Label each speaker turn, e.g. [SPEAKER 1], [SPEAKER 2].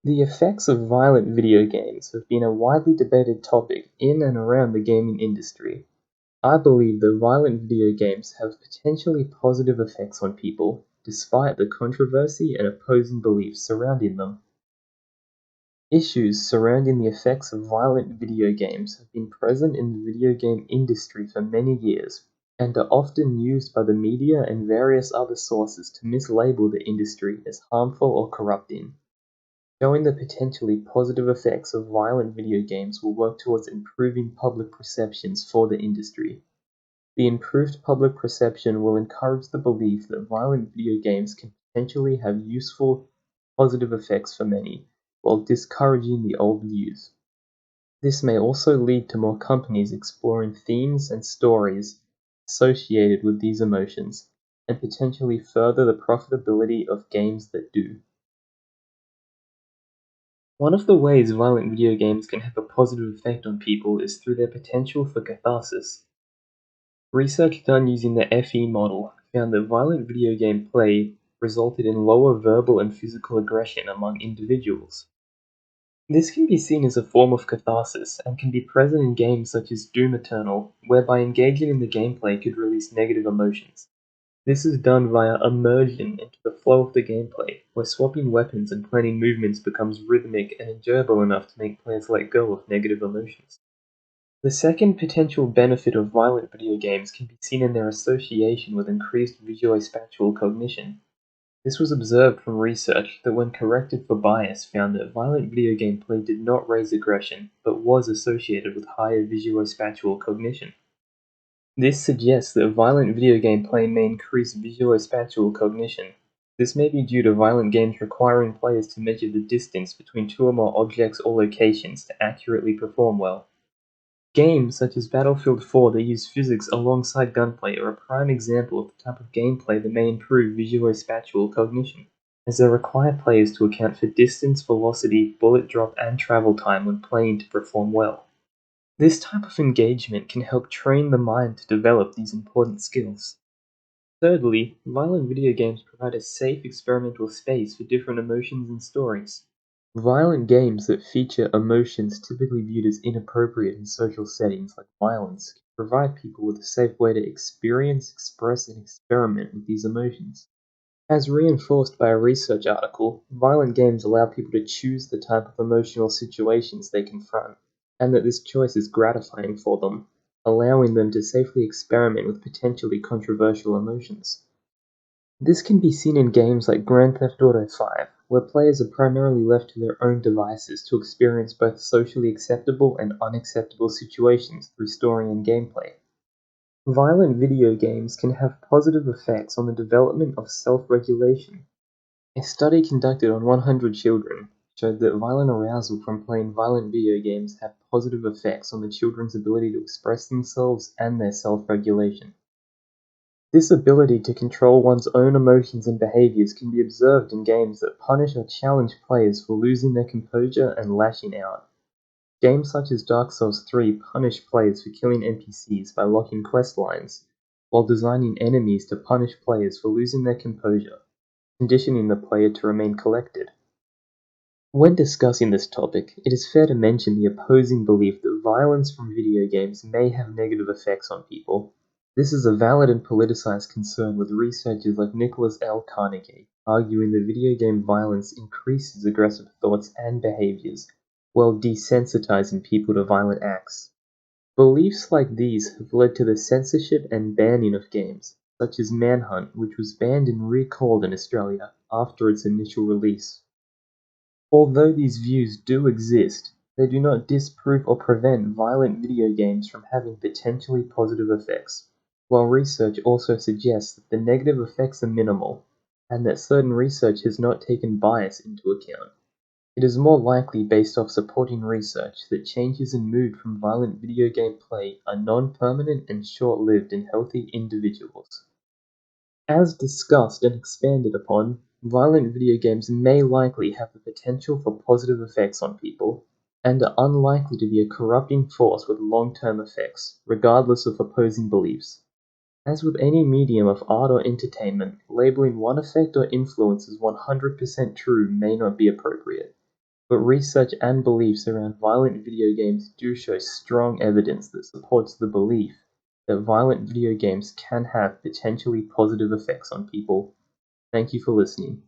[SPEAKER 1] The effects of violent video games have been a widely debated topic in and around the gaming industry. I believe that violent video games have potentially positive effects on people, despite the controversy and opposing beliefs surrounding them. Issues surrounding the effects of violent video games have been present in the video game industry for many years, and are often used by the media and various other sources to mislabel the industry as harmful or corrupting. Showing the potentially positive effects of violent video games will work towards improving public perceptions for the industry. The improved public perception will encourage the belief that violent video games can potentially have useful, positive effects for many, while discouraging the old views. This may also lead to more companies exploring themes and stories associated with these emotions, and potentially further the profitability of games that do. One of the ways violent video games can have a positive effect on people is through their potential for catharsis. Research done using the FE model found that violent video game play resulted in lower verbal and physical aggression among individuals. This can be seen as a form of catharsis and can be present in games such as Doom Eternal, whereby engaging in the gameplay could release negative emotions. This is done via immersion into the flow of the gameplay, where swapping weapons and planning movements becomes rhythmic and enjoyable enough to make players let go of negative emotions. The second potential benefit of violent video games can be seen in their association with increased visuospatial cognition. This was observed from research that when corrected for bias found that violent video game play did not raise aggression, but was associated with higher visuospatial cognition. This suggests that violent video game play may increase visuospatial cognition. This may be due to violent games requiring players to measure the distance between two or more objects or locations to accurately perform well. Games such as Battlefield 4 that use physics alongside gunplay are a prime example of the type of gameplay that may improve visuospatial cognition, as they require players to account for distance, velocity, bullet drop, and travel time when playing to perform well. This type of engagement can help train the mind to develop these important skills. Thirdly, violent video games provide a safe experimental space for different emotions and stories. Violent games that feature emotions typically viewed as inappropriate in social settings like violence can provide people with a safe way to experience, express, and experiment with these emotions. As reinforced by a research article, violent games allow people to choose the type of emotional situations they confront, and that this choice is gratifying for them, allowing them to safely experiment with potentially controversial emotions. This can be seen in games like Grand Theft Auto 5, where players are primarily left to their own devices to experience both socially acceptable and unacceptable situations through story and gameplay. Violent video games can have positive effects on the development of self-regulation. A study conducted on 100 children showed that violent arousal from playing violent video games have positive effects on the children's ability to express themselves and their self-regulation. This ability to control one's own emotions and behaviors can be observed in games that punish or challenge players for losing their composure and lashing out. Games such as Dark Souls 3 punish players for killing NPCs by locking quest lines, while designing enemies to punish players for losing their composure, conditioning the player to remain collected. When discussing this topic, it is fair to mention the opposing belief that violence from video games may have negative effects on people. This is a valid and politicized concern, with researchers like Nicholas L. Carnegie arguing that video game violence increases aggressive thoughts and behaviors, while desensitizing people to violent acts. Beliefs like these have led to the censorship and banning of games, such as Manhunt, which was banned and recalled in Australia after its initial release. Although these views do exist, they do not disprove or prevent violent video games from having potentially positive effects, while research also suggests that the negative effects are minimal, and that certain research has not taken bias into account. It is more likely, based off supporting research, that changes in mood from violent video game play are non-permanent and short-lived in healthy individuals. As discussed and expanded upon, violent video games may likely have the potential for positive effects on people, and are unlikely to be a corrupting force with long-term effects, regardless of opposing beliefs. As with any medium of art or entertainment, labeling one effect or influence as 100% true may not be appropriate. But research and beliefs around violent video games do show strong evidence that supports the belief that violent video games can have potentially positive effects on people. Thank you for listening.